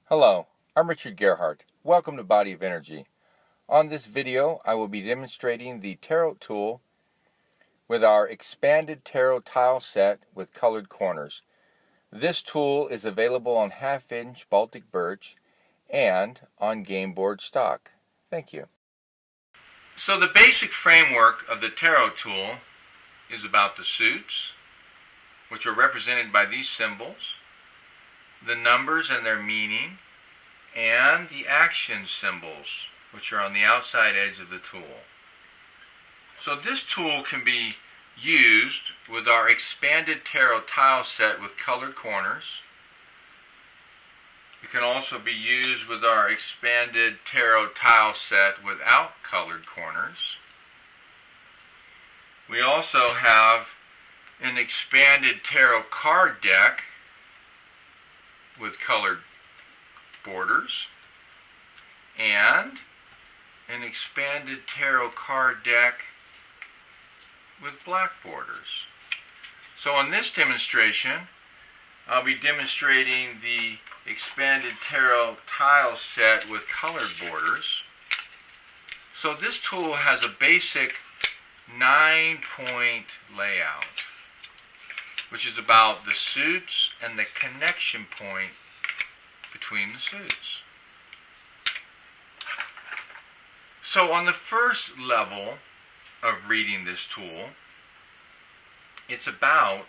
Hello, I'm Richard Gerhardt. Welcome to Body of Energy. On this video, I will be demonstrating the tarot tool with our expanded tarot tile set with colored corners. This tool is available on 1/2-inch Baltic birch and on game board stock. Thank you. So the basic framework of the tarot tool is about the suits, which are represented by these symbols, the numbers and their meaning, and the action symbols, which are on the outside edge of the tool. So this tool can be used with our expanded tarot tile set with colored corners. It can also be used with our expanded tarot tile set without colored corners. We also have an expanded tarot card deck with colored borders and an expanded tarot card deck with black borders. So in this demonstration, I'll be demonstrating the expanded tarot tile set with colored borders. So this tool has a basic 9-point layout, which is about the suits and the connection point between the suits. So on the first level of reading this tool, it's about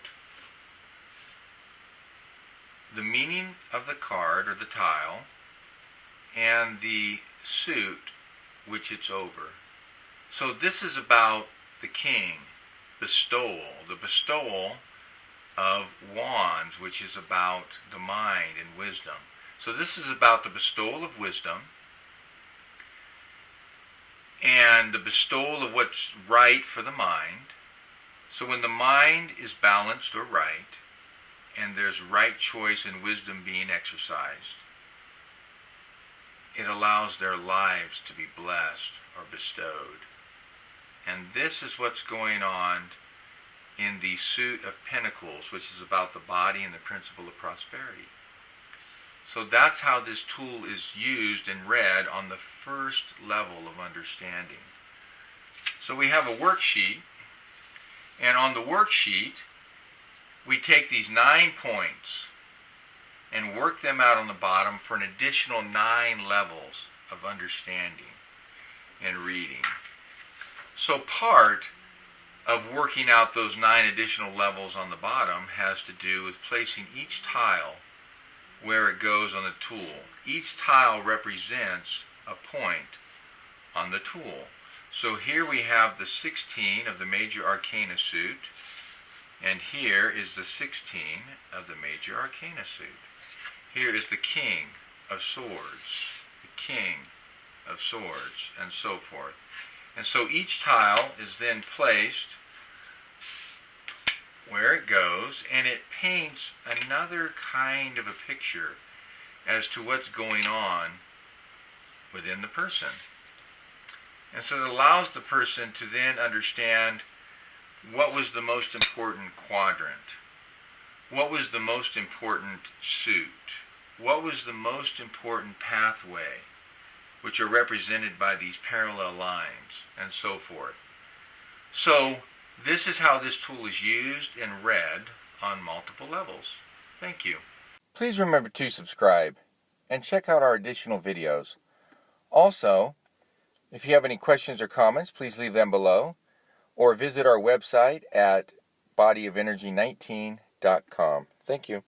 the meaning of the card or the tile and the suit which it's over. So this is about the king, bestowal, the bestowal of wands, which is about the mind and wisdom. So this is about the bestowal of wisdom and the bestowal of what's right for the mind. So when the mind is balanced or right, and there's right choice and wisdom being exercised, it allows their lives to be blessed or bestowed. And this is what's going on in the suit of pentacles, which is about the body and the principle of prosperity. So that's how this tool is used and read on the first level of understanding. So we have a worksheet, and on the worksheet we take these 9 points and work them out on the bottom for an additional 9 levels of understanding and reading. So part of working out those 9 additional levels on the bottom has to do with placing each tile where it goes on the tool. Each tile represents a point on the tool. So here we have the 16 of the major arcana suit, and here is the 16 of the major arcana suit. Here is the king of swords, the king of swords, and so forth. And so each tile is then placed where it goes, and it paints another kind of a picture as to what's going on within the person. And so it allows the person to then understand what was the most important quadrant, what was the most important suit, what was the most important pathway, which are represented by these parallel lines, and so forth. So this is how this tool is used and read on multiple levels. Thank you. Please remember to subscribe and check out our additional videos. Also, if you have any questions or comments, please leave them below or visit our website at bodyofenergy19.com. Thank you.